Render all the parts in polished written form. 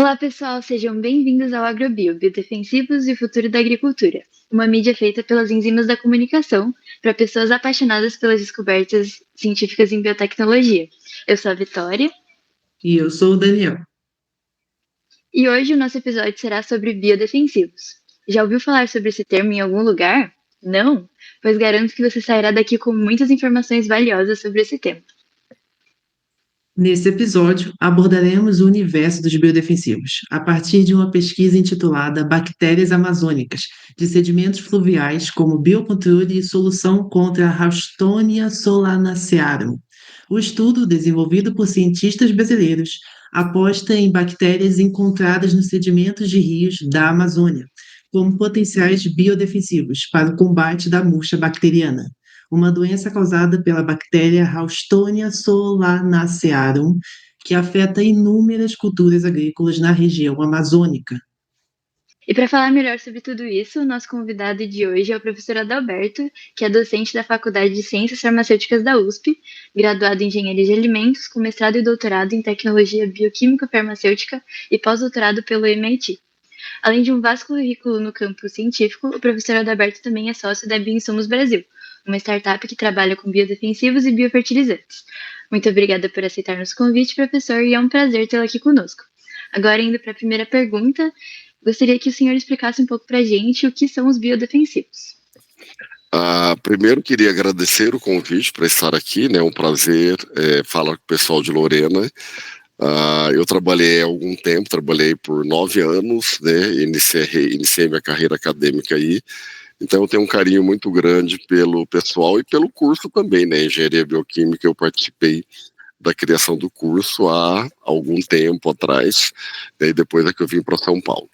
Olá, pessoal, sejam bem-vindos ao AgroBio, Biodefensivos e o Futuro da Agricultura, uma mídia feita pelas enzimas da comunicação para pessoas apaixonadas pelas descobertas científicas em biotecnologia. Eu sou a Vitória. E eu sou o Daniel. E hoje o nosso episódio será sobre biodefensivos. Já ouviu falar sobre esse termo em algum lugar? Não? Pois garanto que você sairá daqui com muitas informações valiosas sobre esse tema. Nesse episódio, abordaremos o universo dos biodefensivos, a partir de uma pesquisa intitulada Bactérias Amazônicas, de sedimentos fluviais como biocontrole e solução contra a Haustonia solanacearum. O estudo, desenvolvido por cientistas brasileiros, aposta em bactérias encontradas nos sedimentos de rios da Amazônia, como potenciais biodefensivos para o combate da murcha bacteriana, uma doença causada pela bactéria Haustonia solanacearum, que afeta inúmeras culturas agrícolas na região amazônica. E para falar melhor sobre tudo isso, o nosso convidado de hoje é o professor Adalberto, que é docente da Faculdade de Ciências Farmacêuticas da USP, graduado em Engenharia de Alimentos, com mestrado e doutorado em Tecnologia Bioquímica Farmacêutica e pós-doutorado pelo MIT. Além de um vasto currículo no campo científico, o professor Adalberto também é sócio da Bioinsumos Brasil, uma startup que trabalha com biodefensivos e biofertilizantes. Muito obrigada por aceitar nosso convite, professor, e é um prazer tê-lo aqui conosco. Agora, indo para a primeira pergunta, gostaria que o senhor explicasse um pouco para a gente o que são os biodefensivos. Primeiro, queria agradecer o convite para estar aqui, né? É um prazer falar com o pessoal de Lorena. Eu trabalhei há algum tempo, trabalhei por 9 anos, né? Iniciei minha carreira acadêmica aí. Então, eu tenho um carinho muito grande pelo pessoal e pelo curso também, né? Engenharia Bioquímica, eu participei da criação do curso há algum tempo atrás, né? E depois é que eu vim para São Paulo.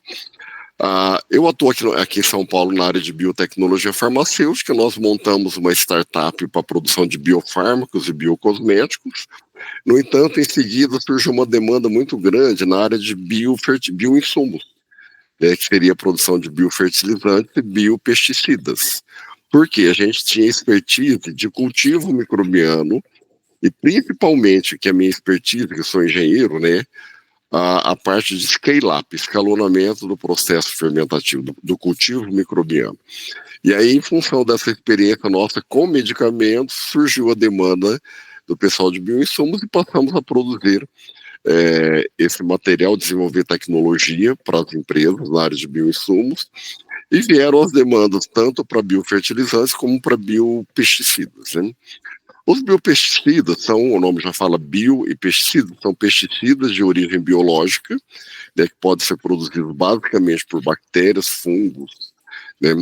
Eu atuo aqui em São Paulo na área de biotecnologia farmacêutica. Nós montamos uma startup para a produção de biofármacos e biocosméticos. No entanto, em seguida surgiu uma demanda muito grande na área de bioinsumos, né, que seria a produção de biofertilizantes e biopesticidas. Porque a gente tinha expertise de cultivo microbiano e principalmente, que é a minha expertise, que eu sou engenheiro, né, a parte de scale-up, escalonamento do processo fermentativo, do cultivo microbiano. E aí, em função dessa experiência nossa com medicamentos, surgiu a demanda do pessoal de bioinsumos e passamos a produzir esse material, desenvolver tecnologia para as empresas na área de bioinsumos, e vieram as demandas tanto para biofertilizantes como para biopesticidas, né? Os biopesticidas são, o nome já fala bio e pesticidas, são pesticidas de origem biológica, né, que podem ser produzidos basicamente por bactérias, fungos, né,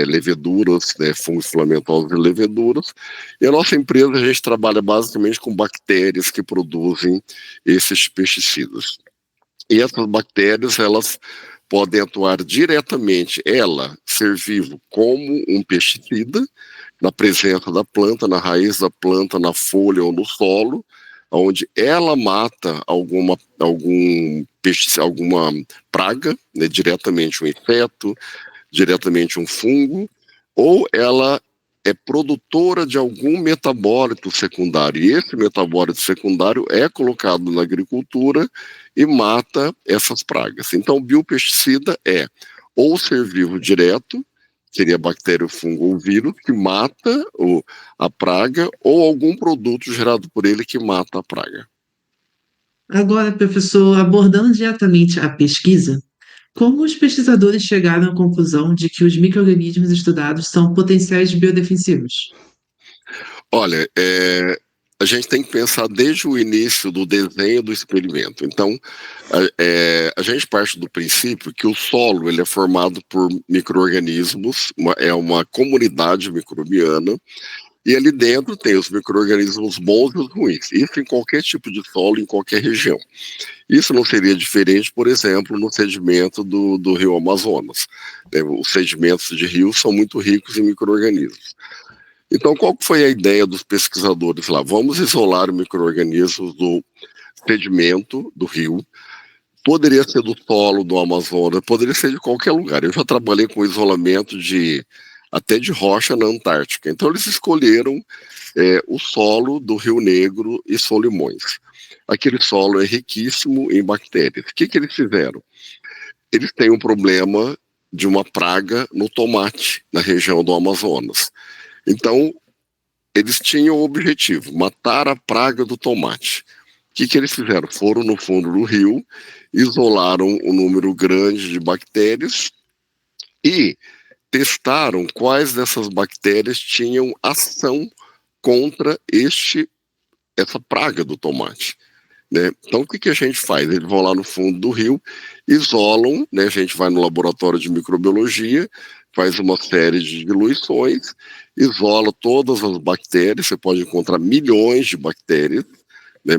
leveduras, né, fungos filamentosos e leveduras. E a nossa empresa, a gente trabalha basicamente com bactérias que produzem esses pesticidas. E essas bactérias, elas podem atuar diretamente, ser vivo como um pesticida, na presença da planta, na raiz da planta, na folha ou no solo, onde ela mata alguma praga, né, diretamente um inseto, diretamente um fungo, ou ela é produtora de algum metabólito secundário, e esse metabólito secundário é colocado na agricultura e mata essas pragas. Então, o biopesticida é ou ser vivo direto, seria bactéria, fungo ou vírus, que mata a praga, ou algum produto gerado por ele que mata a praga. Agora, professor, abordando diretamente a pesquisa, como os pesquisadores chegaram à conclusão de que os micro-organismos estudados são potenciais biodefensivos? Olha, a gente tem que pensar desde o início do desenho do experimento. Então, a gente parte do princípio que o solo ele é formado por micro-organismos, é uma comunidade microbiana, e ali dentro tem os micro-organismos bons e os ruins. Isso em qualquer tipo de solo, em qualquer região. Isso não seria diferente, por exemplo, no sedimento do rio Amazonas. Os sedimentos de rios são muito ricos em micro-organismos. Então, qual foi a ideia dos pesquisadores lá? Vamos isolar micro-organismos do sedimento do rio. Poderia ser do solo do Amazonas, poderia ser de qualquer lugar. Eu já trabalhei com isolamento até de rocha na Antártica. Então, eles escolheram o solo do Rio Negro e Solimões. aquele solo é riquíssimo em bactérias. O que eles fizeram? Eles têm um problema de uma praga no tomate, na região do Amazonas. Então, eles tinham o objetivo, matar a praga do tomate. O que eles fizeram? Foram no fundo do rio, isolaram um número grande de bactérias e testaram quais dessas bactérias tinham ação contra essa praga do tomate. Né? Então, o que a gente faz? Eles vão lá no fundo do rio, isolam, né? A gente vai no laboratório de microbiologia, faz uma série de diluições, isola todas as bactérias, você pode encontrar milhões de bactérias, né?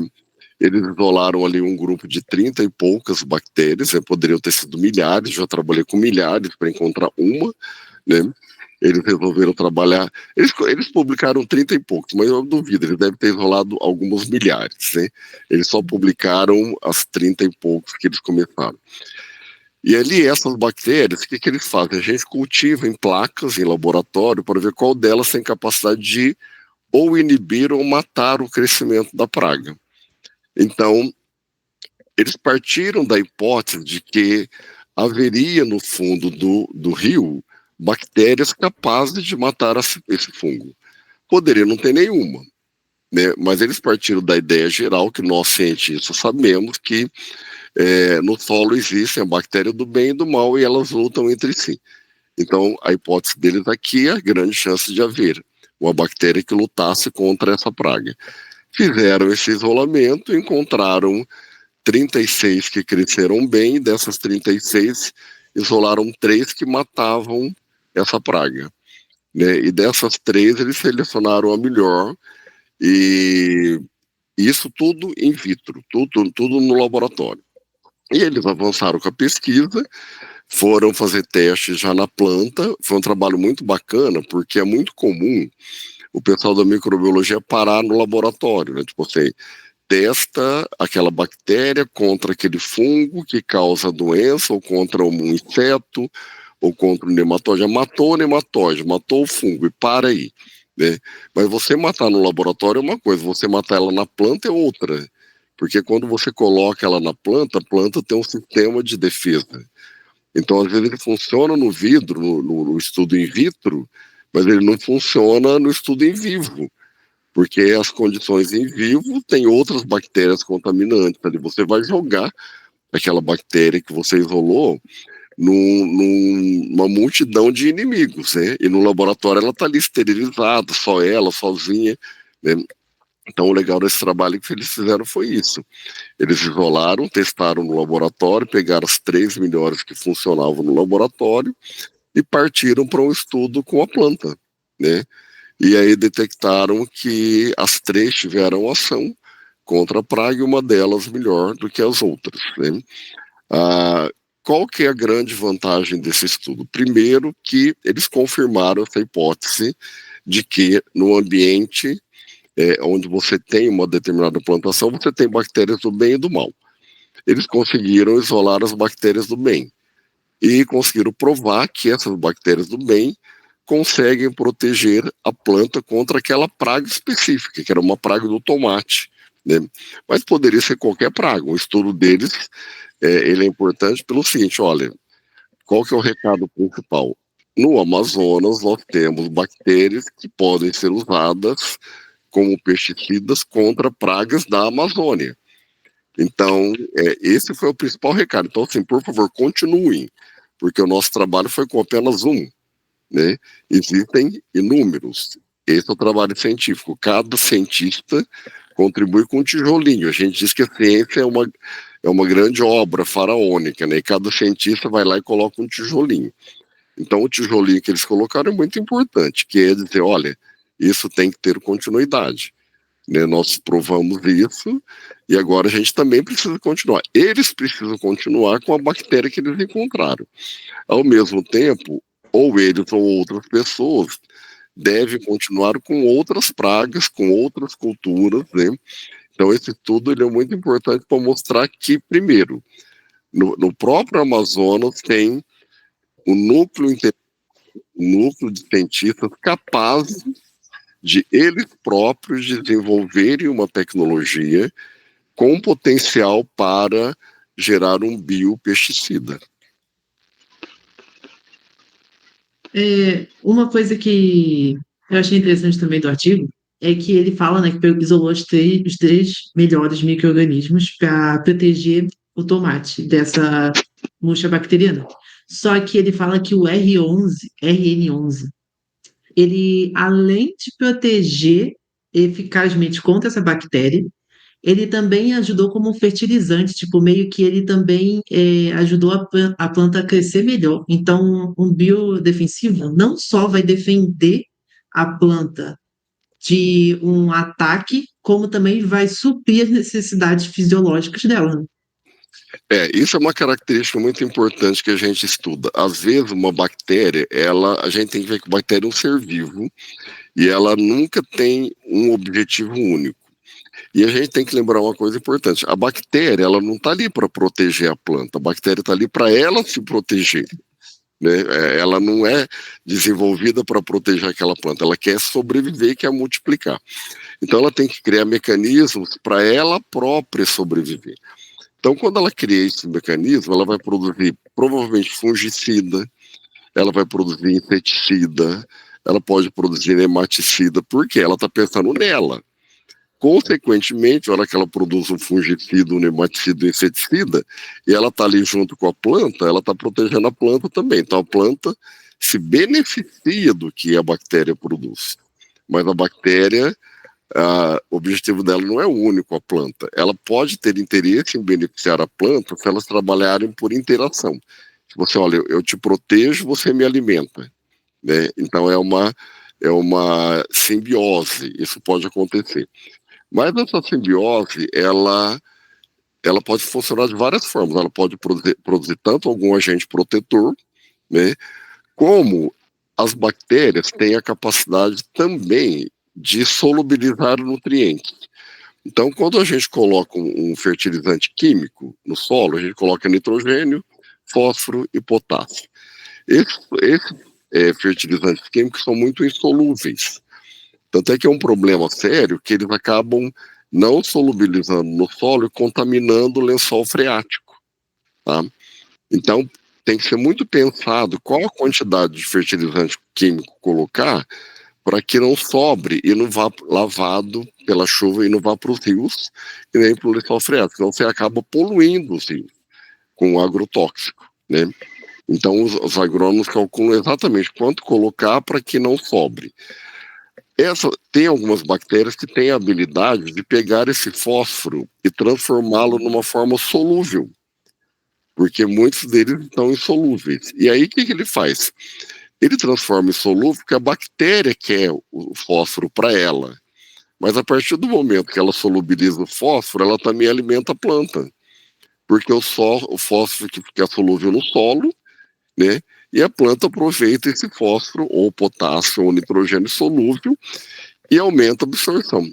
Eles isolaram ali um grupo de 30 e poucas bactérias, né? Poderiam ter sido milhares, já trabalhei com milhares para encontrar uma, né? Eles resolveram trabalhar, eles publicaram 30 e poucos, mas eu duvido, eles devem ter isolado alguns milhares, né? Eles só publicaram as 30 e poucos que eles começaram. E ali, essas bactérias, o que eles fazem? A gente cultiva em placas, em laboratório, para ver qual delas tem capacidade de ou inibir ou matar o crescimento da praga. Então, eles partiram da hipótese de que haveria no fundo do rio bactérias capazes de matar esse fungo. Poderia não ter nenhuma, né? Mas eles partiram da ideia geral que nós cientistas sabemos que no solo existem a bactéria do bem e do mal e elas lutam entre si. Então, a hipótese deles aqui é a grande chance de haver uma bactéria que lutasse contra essa praga. Fizeram esse isolamento, encontraram 36 que cresceram bem, e dessas 36, isolaram 3 que matavam essa praga. Né? E dessas 3, eles selecionaram a melhor, e isso tudo in vitro, tudo no laboratório. E eles avançaram com a pesquisa, foram fazer testes já na planta, foi um trabalho muito bacana, porque é muito comum o pessoal da microbiologia parar no laboratório, né? Tipo assim, testa aquela bactéria contra aquele fungo que causa a doença, ou contra um inseto, ou contra o nematóide. Matou o nematóide, matou o fungo, e para aí. Né? Mas você matar no laboratório é uma coisa, você matar ela na planta é outra. Porque quando você coloca ela na planta, a planta tem um sistema de defesa. Então, às vezes, ele funciona no vidro, no estudo in vitro, mas ele não funciona no estudo em vivo. Porque as condições em vivo têm outras bactérias contaminantes. Ali você vai jogar aquela bactéria que você isolou numa multidão de inimigos, né? E no laboratório ela está ali esterilizada, só ela, sozinha, né? Então o legal desse trabalho que eles fizeram foi isso. Eles isolaram, testaram no laboratório, pegaram as 3 melhores que funcionavam no laboratório e partiram para um estudo com a planta, né? E aí detectaram que as 3 tiveram ação contra a praga e uma delas melhor do que as outras, né? Qual que é a grande vantagem desse estudo? Primeiro, que eles confirmaram essa hipótese de que no ambiente onde você tem uma determinada plantação, você tem bactérias do bem e do mal. Eles conseguiram isolar as bactérias do bem e conseguiram provar que essas bactérias do bem conseguem proteger a planta contra aquela praga específica, que era uma praga do tomate, né? Mas poderia ser qualquer praga. O estudo deles ele é importante pelo seguinte, olha, qual que é o recado principal? No Amazonas, nós temos bactérias que podem ser usadas como pesticidas contra pragas da Amazônia. Então, esse foi o principal recado. Então, assim, por favor, continuem, porque o nosso trabalho foi com apenas um, né? Existem inúmeros. Esse é o trabalho científico. Cada cientista contribui com um tijolinho. A gente diz que a ciência é uma grande obra faraônica, né? E cada cientista vai lá e coloca um tijolinho. Então, o tijolinho que eles colocaram é muito importante, que é dizer, olha, isso tem que ter continuidade. Né? Nós provamos isso e agora a gente também precisa continuar. Eles precisam continuar com a bactéria que eles encontraram. Ao mesmo tempo, ou eles ou outras pessoas devem continuar com outras pragas, com outras culturas, né? Então, esse estudo ele é muito importante para mostrar que, primeiro, no próprio Amazonas tem um núcleo de cientistas capazes de eles próprios desenvolverem uma tecnologia com potencial para gerar um biopesticida. Uma coisa que eu achei interessante também do artigo é que ele fala, né, que isolou os três melhores micro-organismos para proteger o tomate dessa murcha bacteriana. Só que ele fala que o RN11, ele, além de proteger eficazmente contra essa bactéria, ele também ajudou como um fertilizante, tipo, meio que ele também ajudou a planta a crescer melhor. Então, um biodefensivo não só vai defender a planta de um ataque, como também vai suprir as necessidades fisiológicas dela. Isso é uma característica muito importante que a gente estuda. Às vezes, uma bactéria, a gente tem que ver que a bactéria é um ser vivo e ela nunca tem um objetivo único. E a gente tem que lembrar uma coisa importante: a bactéria, ela não está ali para proteger a planta, a bactéria está ali para ela se proteger. Né? Ela não é desenvolvida para proteger aquela planta, ela quer sobreviver e quer multiplicar. Então ela tem que criar mecanismos para ela própria sobreviver. Então, quando ela cria esse mecanismo, ela vai produzir provavelmente fungicida, ela vai produzir inseticida, ela pode produzir nematicida, porque ela está pensando nela. Consequentemente, na hora que ela produz um fungicida, um nematicida, um inseticida, e ela está ali junto com a planta, ela está protegendo a planta também. Então, a planta se beneficia do que a bactéria produz. Mas a bactéria, o objetivo dela não é único, a planta. Ela pode ter interesse em beneficiar a planta se elas trabalharem por interação. Se você, olha, eu te protejo, você me alimenta. Né? Então, é uma simbiose, isso pode acontecer. Mas essa simbiose, ela pode funcionar de várias formas. Ela pode produzir tanto algum agente protetor, né, como as bactérias têm a capacidade também de solubilizar nutrientes. Então, quando a gente coloca um fertilizante químico no solo, a gente coloca nitrogênio, fósforo e potássio. Esses fertilizantes químicos são muito insolúveis. Tanto é que é um problema sério que eles acabam não solubilizando no solo e contaminando o lençol freático. Tá? Então, tem que ser muito pensado qual a quantidade de fertilizante químico colocar para que não sobre e não vá lavado pela chuva e não vá para os rios e nem para o lençol freático. Senão você acaba poluindo os rios com agrotóxico. Né? Então, os agrônomos calculam exatamente quanto colocar para que não sobre. Tem algumas bactérias que têm a habilidade de pegar esse fósforo e transformá-lo numa forma solúvel, porque muitos deles estão insolúveis. E aí o que ele faz? Ele transforma em solúvel porque a bactéria quer o fósforo para ela. Mas a partir do momento que ela solubiliza o fósforo, ela também alimenta a planta. Porque o fósforo que fica solúvel no solo, né? E a planta aproveita esse fósforo, ou potássio, ou nitrogênio solúvel, e aumenta a absorção.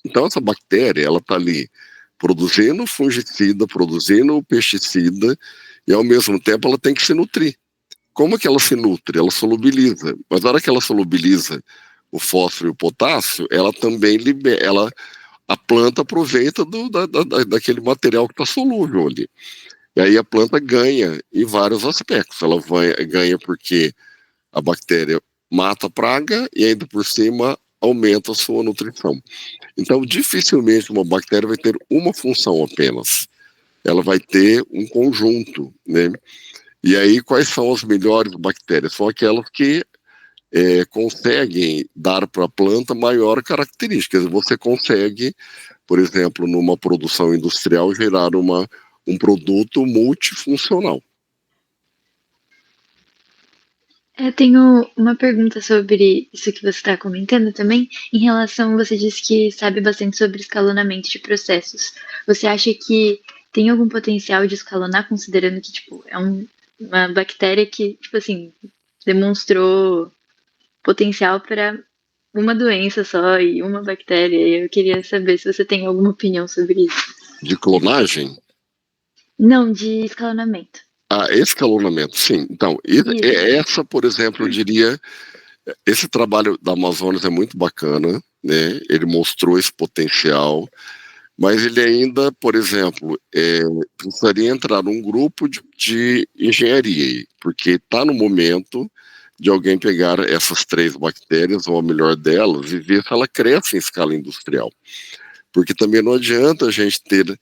Então, essa bactéria, ela está ali produzindo fungicida, produzindo pesticida, e ao mesmo tempo ela tem que se nutrir. Como que ela se nutre? Ela solubiliza. Mas na hora que ela solubiliza o fósforo e o potássio, ela também a planta aproveita daquele material que está solúvel ali. E aí a planta ganha em vários aspectos. Ela ganha porque a bactéria mata a praga e ainda por cima aumenta a sua nutrição. Então, dificilmente uma bactéria vai ter uma função apenas. Ela vai ter um conjunto, né? E aí, quais são as melhores bactérias? São aquelas que conseguem dar para a planta maior características. Você consegue, por exemplo, numa produção industrial, gerar um produto multifuncional. Eu tenho uma pergunta sobre isso que você está comentando também, em relação, você disse que sabe bastante sobre escalonamento de processos. Você acha que tem algum potencial de escalonar, considerando que, tipo, é uma bactéria que, tipo assim, demonstrou potencial para uma doença só e uma bactéria? Eu queria saber se você tem alguma opinião sobre isso. De clonagem? Não, de escalonamento. Escalonamento, sim. Então, essa, por exemplo, eu diria, esse trabalho da Amazonas é muito bacana, né? Ele mostrou esse potencial. mas ele ainda, por exemplo, precisaria entrar num grupo de engenharia, porque está no momento de alguém pegar essas 3 bactérias, ou a melhor delas, e ver se ela cresce em escala industrial. Porque também não adianta a gente ter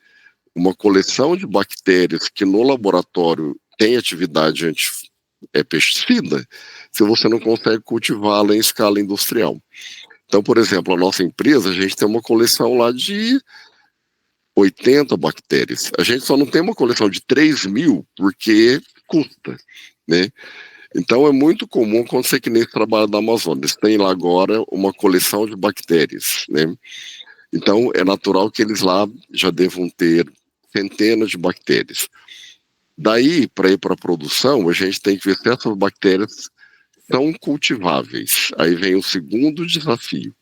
uma coleção de bactérias que no laboratório tem atividade pesticida, se você não consegue cultivá-la em escala industrial. Então, por exemplo, a nossa empresa, a gente tem uma coleção lá de 80 bactérias. A gente só não tem uma coleção de 3.000 porque custa, né? Então é muito comum acontecer que nesse trabalho da Amazônia, eles têm lá agora uma coleção de bactérias, né? Então é natural que eles lá já devam ter centenas de bactérias. Daí, para ir para a produção, a gente tem que ver se essas bactérias são cultiváveis. Aí vem o segundo desafio,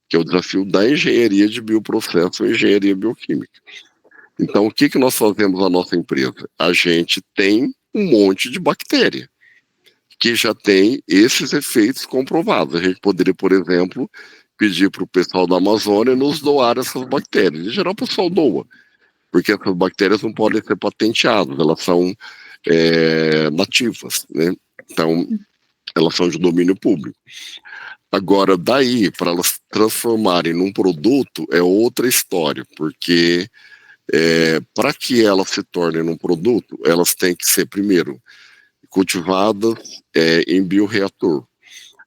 que é o desafio da engenharia de bioprocesso ou engenharia bioquímica. Então, o que nós fazemos na nossa empresa? A gente tem um monte de bactéria que já tem esses efeitos comprovados. A gente poderia, por exemplo, pedir para o pessoal da Amazônia nos doar essas bactérias. Em geral, o pessoal doa, porque essas bactérias não podem ser patenteadas, elas são nativas, né? Então, elas são de domínio público. Agora, daí, para elas transformarem num produto, é outra história, porque para que elas se tornem num produto, elas têm que ser, primeiro, cultivadas em bioreator.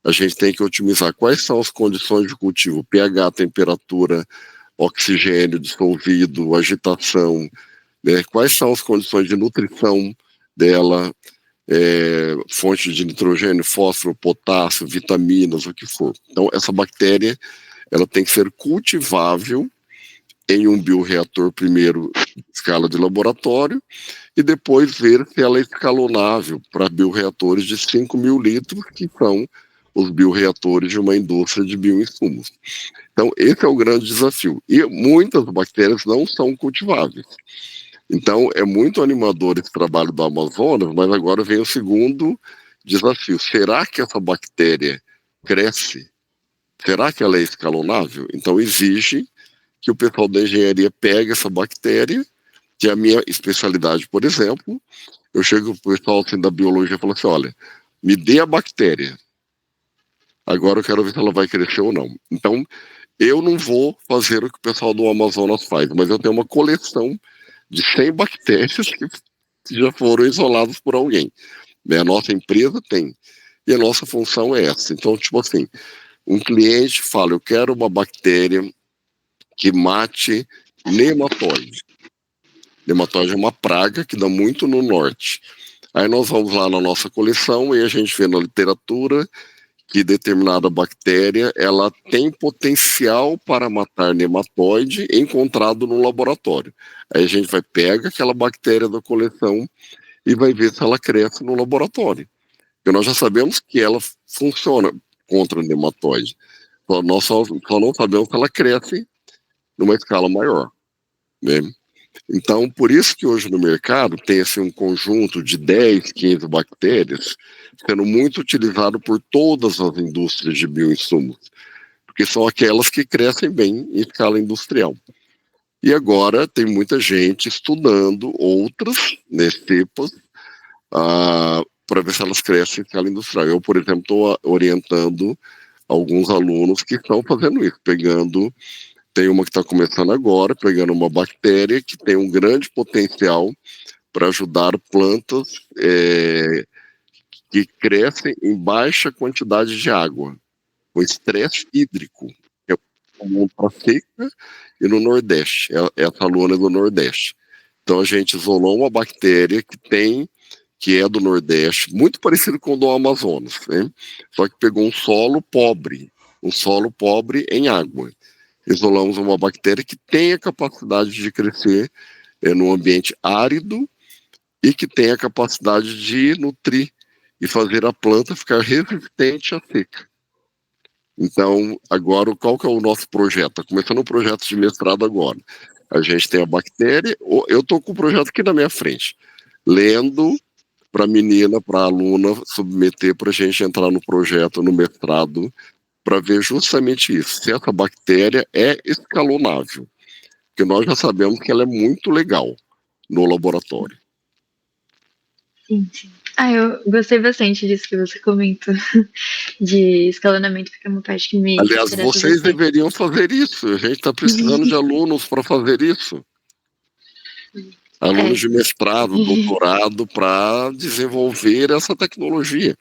A gente tem que otimizar quais são as condições de cultivo, pH, temperatura, oxigênio dissolvido, agitação, né? Quais são as condições de nutrição dela, fonte de nitrogênio, fósforo, potássio, vitaminas, o que for. Então, essa bactéria ela tem que ser cultivável em um bioreator, primeiro, escala de laboratório, e depois ver se ela é escalonável para bioreatores de 5.000 litros, que são os bioreatores de uma indústria de bioinsumos. Então, esse é o grande desafio. E muitas bactérias não são cultiváveis. Então, é muito animador esse trabalho do Amazonas, mas agora vem o segundo desafio. Será que essa bactéria cresce? Será que ela é escalonável? Então, exige que o pessoal da engenharia pegue essa bactéria, que é a minha especialidade, por exemplo. Eu chego para o pessoal assim, da biologia e falo assim, olha, me dê a bactéria. Agora eu quero ver se ela vai crescer ou não. Então, eu não vou fazer o que o pessoal do Amazonas faz, mas eu tenho uma coleção de 100 bactérias que já foram isoladas por alguém. A nossa empresa tem. E a nossa função é essa. Então, tipo assim, um cliente fala, eu quero uma bactéria que mate nematóide. Nematóide é uma praga que dá muito no norte. Aí nós vamos lá na nossa coleção e a gente vê na literatura que determinada bactéria ela tem potencial para matar nematóide encontrado no laboratório. Aí a gente pega aquela bactéria da coleção e vai ver se ela cresce no laboratório. Porque nós já sabemos que ela funciona contra o nematóide. Nós só não sabemos se ela cresce numa escala maior, né? Então, por isso que hoje no mercado tem assim, um conjunto de 10, 15 bactérias sendo muito utilizado por todas as indústrias de bioinsumos, porque são aquelas que crescem bem em escala industrial. E agora tem muita gente estudando outras cepas para ver se elas crescem em escala industrial. Eu, por exemplo, estou orientando alguns alunos que estão fazendo isso, tem uma que está começando agora, pegando uma bactéria que tem um grande potencial para ajudar plantas que crescem em baixa quantidade de água, com estresse hídrico. É comum para a seca e no Nordeste, essa aluna é do Nordeste. Então a gente isolou uma bactéria que é do Nordeste, muito parecido com o do Amazonas, né? Só que pegou um solo pobre em água. Isolamos uma bactéria que tem a capacidade de crescer num ambiente árido e que tem a capacidade de nutrir e fazer a planta ficar resistente à seca. Então, agora, qual que é o nosso projeto? Está começando um projeto de mestrado agora. A gente tem a bactéria, eu estou com o projeto aqui na minha frente, lendo para a menina, para a aluna, submeter para a gente entrar no projeto, no mestrado, para ver justamente isso, se essa bactéria é escalonável. porque nós já sabemos que ela é muito legal no laboratório. Sim, sim. Eu gostei bastante disso que você comentou, de escalonamento, porque é uma parte que me Aliás, interessa vocês bastante. deveriam fazer isso. A gente está precisando de alunos para fazer isso. Alunos de mestrado, doutorado, para desenvolver essa tecnologia.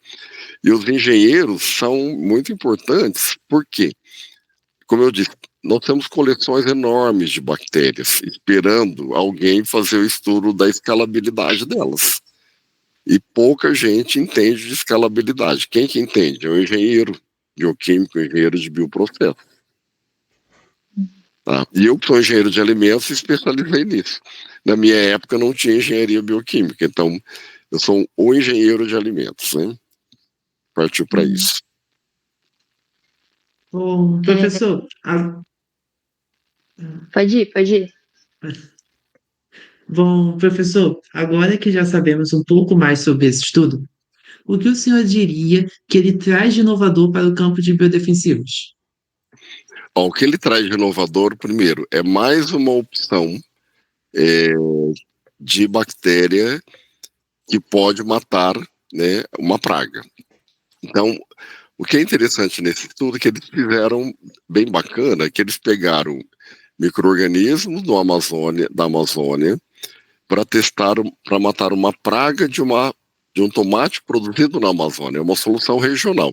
E os engenheiros são muito importantes, porque, como eu disse, nós temos coleções enormes de bactérias, esperando alguém fazer o estudo da escalabilidade delas. E pouca gente entende de escalabilidade. Quem que entende? É o engenheiro bioquímico, engenheiro de bioprocesso. Tá? E eu, que sou engenheiro de alimentos, especializei nisso. Na minha época não tinha engenharia bioquímica, então eu sou o engenheiro de alimentos, né? Partiu para isso. Bom, professor, Pode ir. bom, professor, agora que já sabemos um pouco mais sobre esse estudo, o que o senhor diria que ele traz de inovador para o campo de biodefensivos? O que ele traz de inovador, primeiro, é mais uma opção de bactéria que pode matar, né, uma praga. Então, o que é interessante nesse estudo é que eles fizeram bem bacana, que eles pegaram micro-organismos da Amazônia para testar, para matar uma praga de um tomate produzido na Amazônia. É uma solução regional.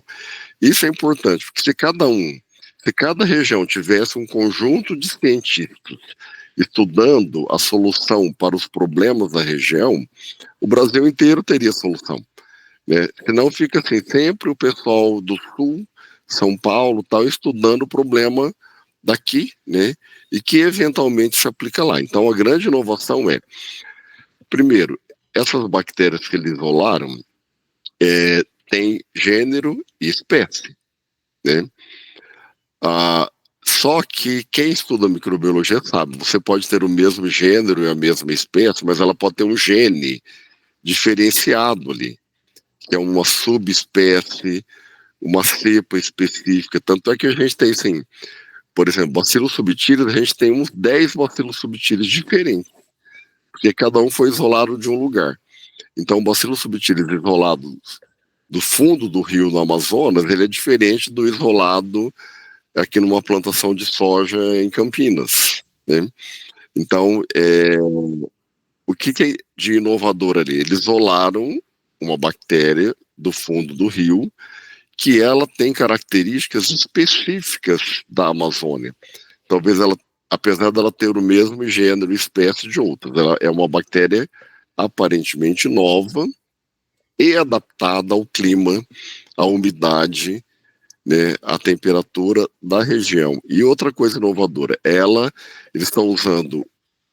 Isso é importante, porque se cada região tivesse um conjunto de cientistas estudando a solução para os problemas da região, o Brasil inteiro teria solução. Né? Senão fica assim, sempre o pessoal do Sul, São Paulo, tal, estudando o problema daqui, né? E que eventualmente se aplica lá. Então a grande inovação é, primeiro, essas bactérias que eles isolaram têm gênero e espécie, né? Só que quem estuda microbiologia sabe, você pode ter o mesmo gênero e a mesma espécie, mas ela pode ter um gene diferenciado ali, que é uma subespécie, uma cepa específica. Tanto é que a gente tem, assim, por exemplo, bacilos subtilis, a gente tem uns 10 bacilos subtilis diferentes, porque cada um foi isolado de um lugar. Então, o bacilo subtilis isolado do fundo do rio no Amazonas, ele é diferente do isolado aqui numa plantação de soja em Campinas, né? Então, o que é de inovador ali? Eles isolaram uma bactéria do fundo do rio que ela tem características específicas da Amazônia. Talvez ela, apesar dela ter o mesmo gênero e espécie de outras, ela é uma bactéria aparentemente nova e adaptada ao clima, à umidade, né, à temperatura da região. E outra coisa inovadora, eles estão usando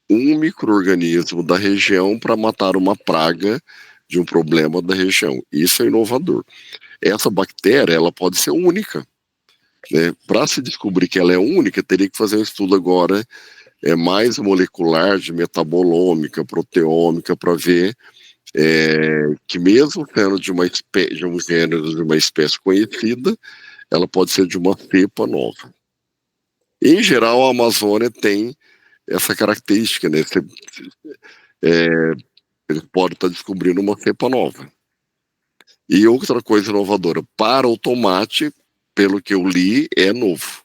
um micro-organismo da região para matar uma praga de um problema da região. Isso é inovador. Essa bactéria, ela pode ser única. Né? Para se descobrir que ela é única, teria que fazer um estudo agora mais molecular, de metabolômica, proteômica, para ver que mesmo sendo de um gênero, de uma espécie conhecida, ela pode ser de uma cepa nova. Em geral, a Amazônia tem essa característica, né? Eles podem estar descobrindo uma cepa nova. E outra coisa inovadora, para o tomate, pelo que eu li, é novo.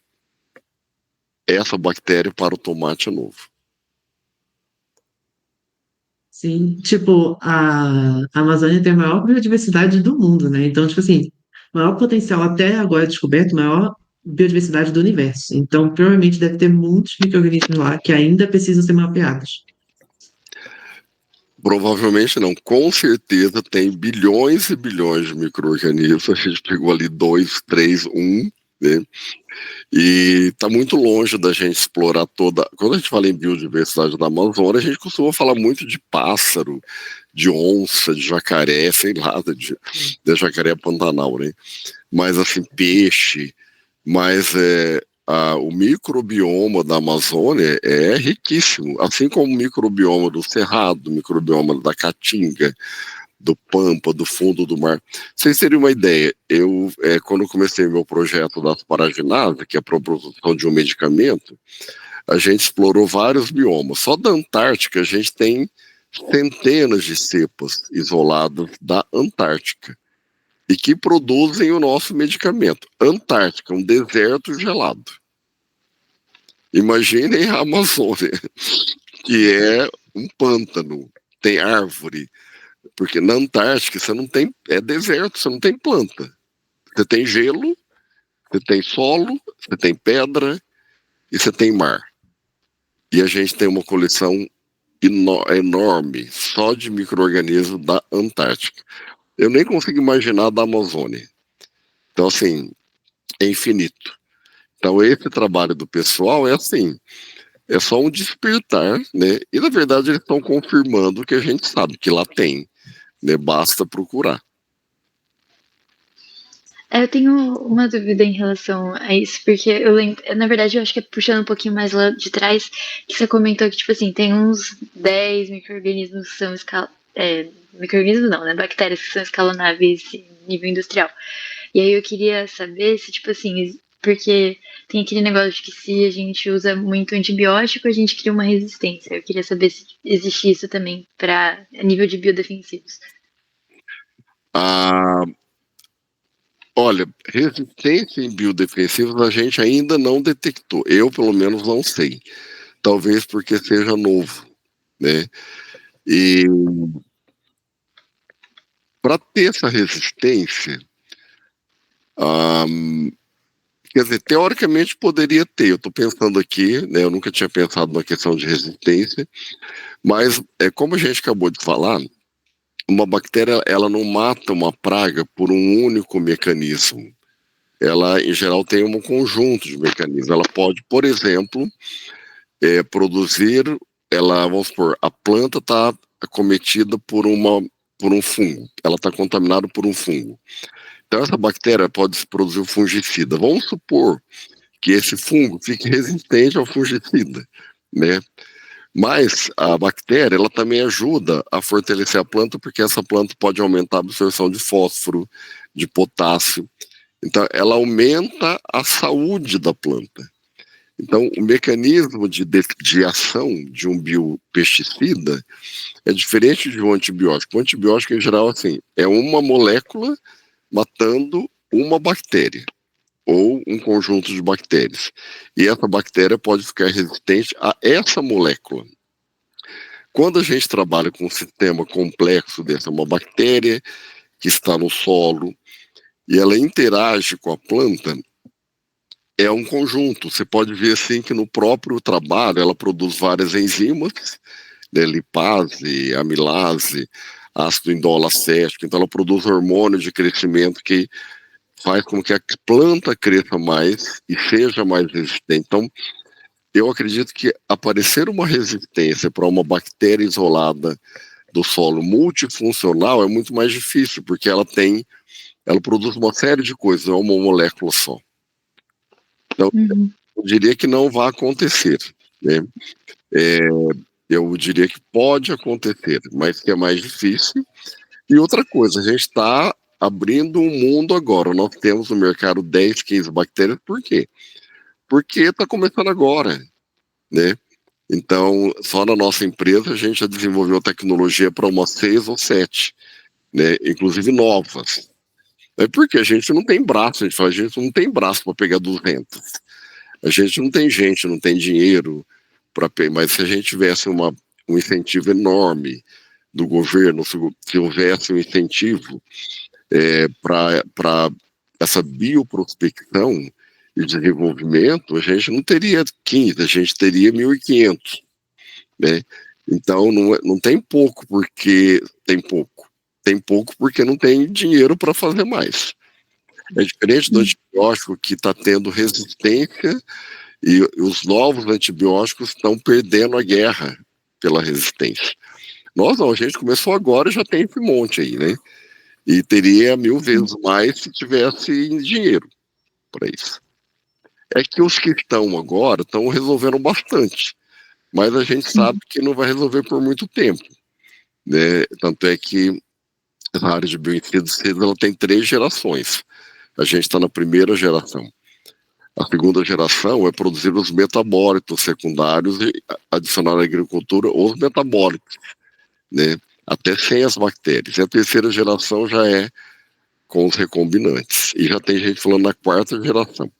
Essa bactéria para o tomate é novo. Sim, tipo, a Amazônia tem a maior biodiversidade do mundo, né? Então, tipo assim, maior potencial até agora descoberto, maior biodiversidade do universo. Então, provavelmente deve ter muitos micro-organismos lá que ainda precisam ser mapeados. Provavelmente não, com certeza tem bilhões e bilhões de micro-organismos. A gente pegou ali 2, 3, 1, né? E está muito longe da gente explorar toda. Quando a gente fala em biodiversidade da Amazônia, a gente costuma falar muito de pássaro, de onça, de jacaré, sei lá, de jacaré pantanal, né? Mas assim, peixe, mas o microbioma da Amazônia é riquíssimo, assim como o microbioma do Cerrado, o microbioma da Caatinga, do Pampa, do fundo do mar. Vocês terem uma ideia, quando eu comecei meu projeto da asparaginase, que é a produção de um medicamento, a gente explorou vários biomas. Só da Antártica a gente tem centenas de cepas isoladas da Antártica e que produzem o nosso medicamento. Antártica, um deserto gelado. Imaginem a Amazônia, que é um pântano, tem árvore, porque na Antártica você não tem, é deserto, você não tem planta. Você tem gelo, você tem solo, você tem pedra e você tem mar. E a gente tem uma coleção enorme só de micro-organismos da Antártica. Eu nem consigo imaginar da Amazônia. Então, assim, é infinito. Então, esse trabalho do pessoal é assim, é só um despertar, né? E, na verdade, eles estão confirmando o que a gente sabe, que lá tem, né? Basta procurar. Eu tenho uma dúvida em relação a isso, porque eu lembro, na verdade, eu acho que é puxando um pouquinho mais lá de trás, que você comentou que, tipo assim, tem uns 10 micro-organismos que são micro-organismos não, né? Bactérias que são escalonáveis em nível industrial. E aí eu queria saber se, tipo assim, porque tem aquele negócio de que se a gente usa muito antibiótico, a gente cria uma resistência. Eu queria saber se existe isso também para nível de biodefensivos. Olha, resistência em biodefensivos a gente ainda não detectou. Eu, pelo menos, não sei. Talvez porque seja novo, né? E para ter essa resistência, quer dizer, teoricamente poderia ter. Eu estou pensando aqui, né? Eu nunca tinha pensado na questão de resistência, mas como a gente acabou de falar, uma bactéria ela não mata uma praga por um único mecanismo. Ela, em geral, tem um conjunto de mecanismos. Ela pode, por exemplo, produzir, vamos supor, a planta está acometida por um fungo. Ela está contaminada por um fungo. Então, essa bactéria pode produzir um fungicida. Vamos supor que esse fungo fique resistente ao fungicida, né? Mas a bactéria, ela também ajuda a fortalecer a planta, porque essa planta pode aumentar a absorção de fósforo, de potássio. Então, ela aumenta a saúde da planta. Então, o mecanismo de ação de um biopesticida é diferente de um antibiótico. O antibiótico, em geral, assim, é uma molécula matando uma bactéria ou um conjunto de bactérias. E essa bactéria pode ficar resistente a essa molécula. Quando a gente trabalha com um sistema complexo dessa, uma bactéria que está no solo e ela interage com a planta, é um conjunto. Você pode ver assim que no próprio trabalho ela produz várias enzimas, né, lipase, amilase, ácido indol acético. Então ela produz hormônio de crescimento que faz com que a planta cresça mais e seja mais resistente. Então, eu acredito que aparecer uma resistência para uma bactéria isolada do solo multifuncional é muito mais difícil, porque ela produz uma série de coisas, não é uma molécula só. Então, eu diria que não vai acontecer, né? Eu diria que pode acontecer, mas que é mais difícil. E outra coisa, a gente está abrindo um mundo agora. Nós temos no mercado 10, 15 bactérias. Por quê? Porque está começando agora, né? Então, só na nossa empresa a gente já desenvolveu tecnologia para umas 6 ou 7, né? Inclusive novas. É porque a gente não tem braço, a gente não tem braço para pegar 200. A gente não tem gente, não tem dinheiro para pegar, mas se a gente tivesse um incentivo enorme do governo, se houvesse um incentivo para essa bioprospecção e desenvolvimento, a gente não teria 15, a gente teria 1.500, né? Então não tem pouco porque tem pouco. Tem pouco porque não tem dinheiro para fazer mais. É diferente do antibiótico que está tendo resistência e os novos antibióticos estão perdendo a guerra pela resistência. Nós não, a gente começou agora e já tem esse monte aí, né? E teria 1000 vezes mais se tivesse dinheiro para isso. É que os que estão agora estão resolvendo bastante, mas a gente sabe que não vai resolver por muito tempo, né? Tanto é que a área de bioinseticidas ela tem 3 gerações. A gente está na primeira geração. A segunda geração é produzir os metabólitos secundários e adicionar à agricultura os metabólitos, né? Até sem as bactérias. E a terceira geração já é com os recombinantes. E já tem gente falando na quarta geração.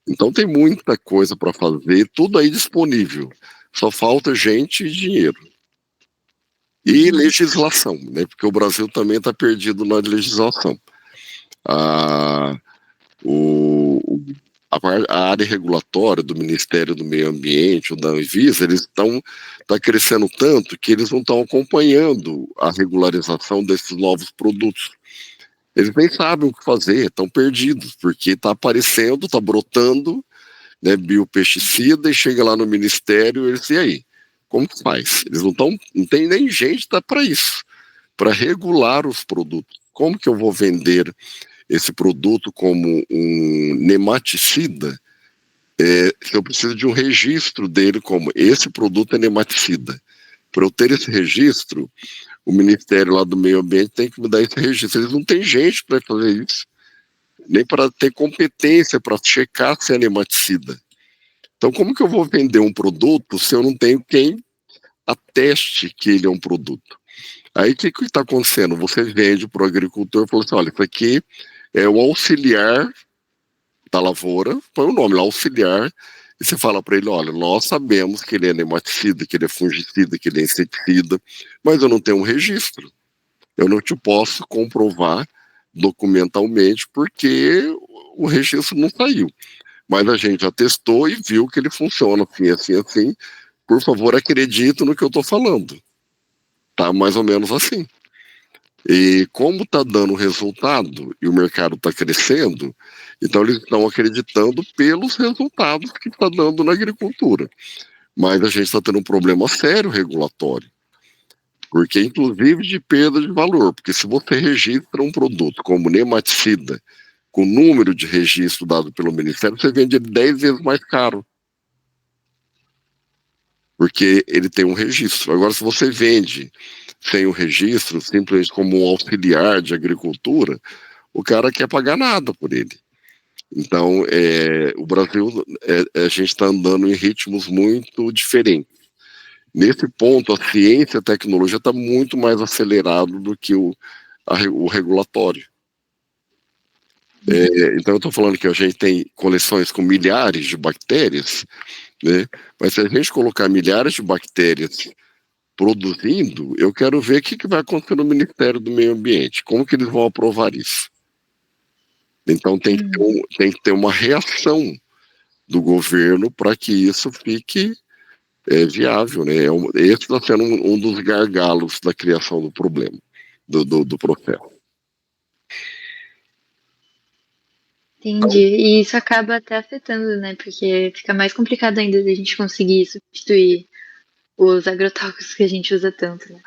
Então tem muita coisa para fazer, tudo aí disponível. Só falta gente e dinheiro. E legislação, né? Porque o Brasil também está perdido na legislação. A área regulatória do Ministério do Meio Ambiente, ou da Anvisa, eles tá crescendo tanto que eles não estão acompanhando a regularização desses novos produtos. Eles nem sabem o que fazer, estão perdidos, porque está aparecendo, está brotando, né, biopesticida, e chega lá no Ministério, eles, e aí? Como que faz? Eles não tem nem gente para isso, para regular os produtos. Como que eu vou vender esse produto como um nematicida, se eu preciso de um registro dele como esse produto é nematicida? Para eu ter esse registro, o Ministério lá do Meio Ambiente tem que me dar esse registro. Eles não têm gente para fazer isso, nem para ter competência para checar se é nematicida. Então, como que eu vou vender um produto se eu não tenho quem ateste que ele é um produto? Aí o que está acontecendo? Você vende para o agricultor e fala assim: olha, isso aqui é o auxiliar da lavoura, põe o nome lá, auxiliar, e você fala para ele: olha, nós sabemos que ele é nematicida, que ele é fungicida, que ele é inseticida, mas eu não tenho um registro. Eu não te posso comprovar documentalmente porque o registro não saiu. Mas a gente já testou e viu que ele funciona assim, assim, assim. Por favor, acredite no que eu estou falando. Tá mais ou menos assim. E como está dando resultado e o mercado está crescendo, então eles estão acreditando pelos resultados que está dando na agricultura. Mas a gente está tendo um problema sério regulatório, porque inclusive de perda de valor, porque se você registra um produto como nematicida, com número de registro dado pelo Ministério, você vende ele 10 vezes mais caro, porque ele tem um registro. Agora, se você vende sem o registro, simplesmente como um auxiliar de agricultura, o cara quer pagar nada por ele. Então, o Brasil, a gente está andando em ritmos muito diferentes. Nesse ponto, a ciência e a tecnologia está muito mais acelerado do que o regulatório. Então, eu estou falando que a gente tem coleções com milhares de bactérias, né? Mas se a gente colocar milhares de bactérias produzindo, eu quero ver o que vai acontecer no Ministério do Meio Ambiente, como que eles vão aprovar isso. Então tem que ter uma reação do governo para que isso fique viável, né? Esse está sendo um dos gargalos da criação do problema, do processo. Entendi. E isso acaba até afetando, né? Porque fica mais complicado ainda de a gente conseguir substituir os agrotóxicos que a gente usa tanto, né?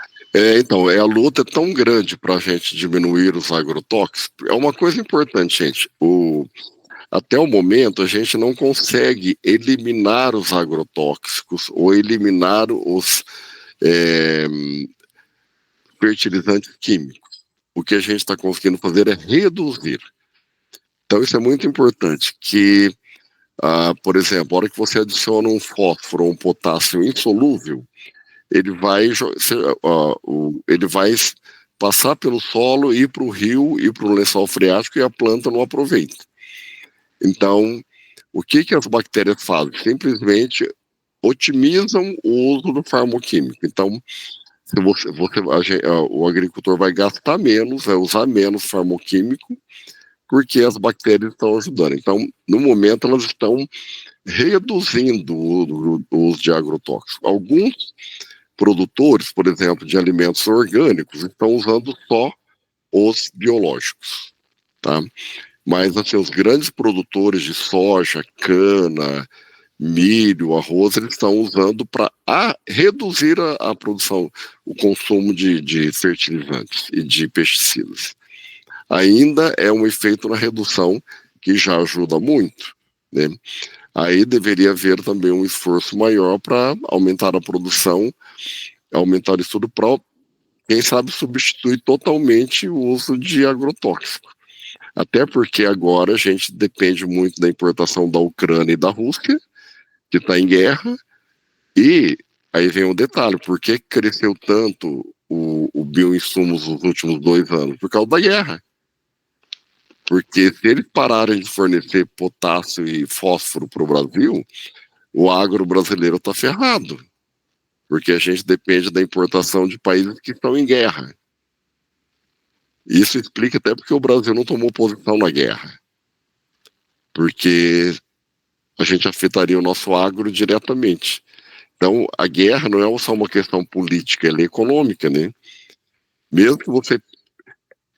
Então, a luta é tão grande para a gente diminuir os agrotóxicos. É uma coisa importante, gente. Até o momento, a gente não consegue eliminar os agrotóxicos ou eliminar os fertilizantes químicos. O que a gente está conseguindo fazer é reduzir. Então, isso é muito importante, que, por exemplo, a hora que você adiciona um fósforo ou um potássio insolúvel, ele vai passar pelo solo, ir para o rio, ir para o lençol freático e a planta não aproveita. Então, o que as bactérias fazem? Simplesmente otimizam o uso do farmoquímico. Então, o agricultor vai gastar menos, vai usar menos farmoquímico, porque as bactérias estão ajudando. Então, no momento, elas estão reduzindo o uso de agrotóxicos. Alguns produtores, por exemplo, de alimentos orgânicos, estão usando só os biológicos, tá? Mas, assim, os grandes produtores de soja, cana, milho, arroz, eles estão usando para reduzir a produção, o consumo de fertilizantes e de pesticidas. Ainda é um efeito na redução que já ajuda muito, né? Aí deveria haver também um esforço maior para aumentar a produção, aumentar isso tudo para, quem sabe, substituir totalmente o uso de agrotóxico. Até porque agora a gente depende muito da importação da Ucrânia e da Rússia, que está em guerra, e aí vem um detalhe, por que cresceu tanto o bioinsumos nos últimos 2 anos? Por causa da guerra. Porque se eles pararem de fornecer potássio e fósforo para o Brasil, o agro brasileiro está ferrado. Porque a gente depende da importação de países que estão em guerra. Isso explica até porque o Brasil não tomou posição na guerra. Porque a gente afetaria o nosso agro diretamente. Então, a guerra não é só uma questão política, ela é econômica, né? Mesmo que você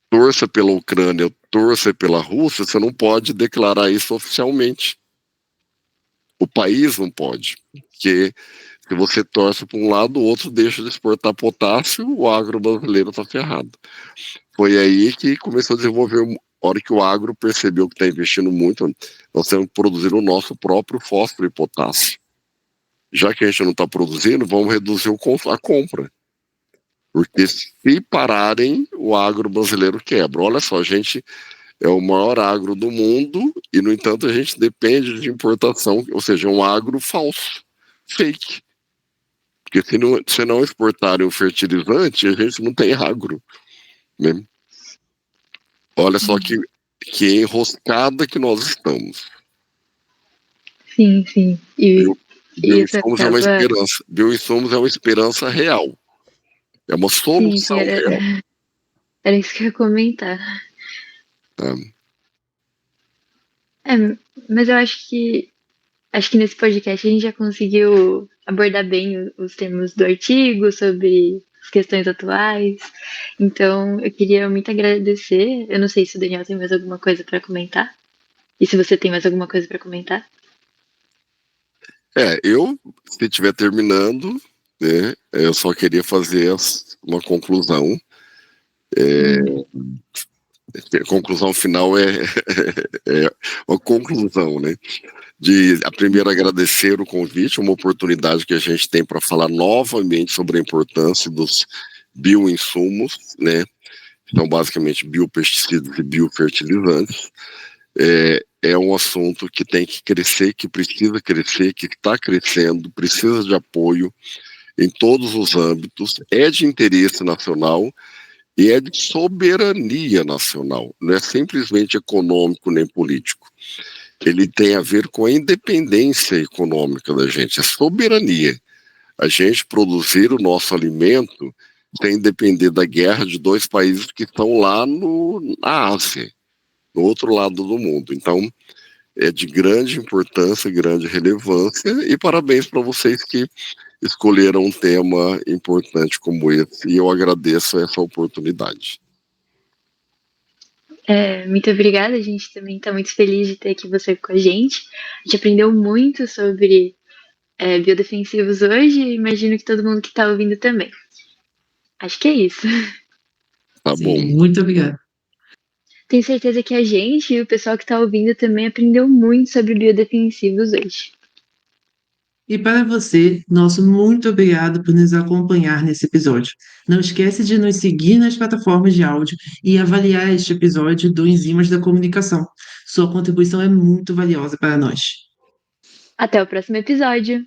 torça pela Ucrânia, torça pela Rússia, você não pode declarar isso oficialmente. O país não pode, porque se você torce para um lado, o outro deixa de exportar potássio, o agro brasileiro está ferrado. Foi aí que começou a desenvolver, a hora que o agro percebeu que está investindo muito, nós temos que produzir o nosso próprio fósforo e potássio. Já que a gente não está produzindo, vamos reduzir a compra. Porque se pararem, o agro brasileiro quebra. Olha só, a gente é o maior agro do mundo e, no entanto, a gente depende de importação, ou seja, um agro falso, fake. Porque se não exportarem o fertilizante, a gente não tem agro. Né? Olha só que enroscada que nós estamos. Sim, sim. E isso Bioinsumos é uma acaba... esperança. Bioinsumos é uma esperança real. É uma solução Sim, real. era isso que eu ia comentar. Tá? É, mas eu acho que nesse podcast a gente já conseguiu abordar bem os termos do artigo, sobre as questões atuais. Então, eu queria muito agradecer. Eu não sei se o Daniel tem mais alguma coisa para comentar. E se você tem mais alguma coisa para comentar? Se estiver terminando, né, eu só queria fazer uma conclusão. A conclusão final é uma conclusão, né? A primeiro agradecer o convite, uma oportunidade que a gente tem para falar novamente sobre a importância dos bioinsumos, né? Então, basicamente, biopesticidas e biofertilizantes. É um assunto que tem que crescer, que precisa crescer, que está crescendo, precisa de apoio em todos os âmbitos, é de interesse nacional e é de soberania nacional, não é simplesmente econômico nem político. Ele tem a ver com a independência econômica da gente, a soberania. A gente produzir o nosso alimento sem depender da guerra de 2 países que estão lá na Ásia, no outro lado do mundo. Então, é de grande importância, grande relevância, e parabéns para vocês que escolheram um tema importante como esse, e eu agradeço essa oportunidade. Muito obrigada, a gente também está muito feliz de ter aqui você com a gente. A gente aprendeu muito sobre biodefensivos hoje e imagino que todo mundo que está ouvindo também. Acho que é isso. Tá Sim, bom. muito obrigado. Tenho certeza que a gente e o pessoal que está ouvindo também aprendeu muito sobre biodefensivos hoje. E para você, nosso muito obrigado por nos acompanhar nesse episódio. Não esquece de nos seguir nas plataformas de áudio e avaliar este episódio do Enzimas da Comunicação. Sua contribuição é muito valiosa para nós. Até o próximo episódio!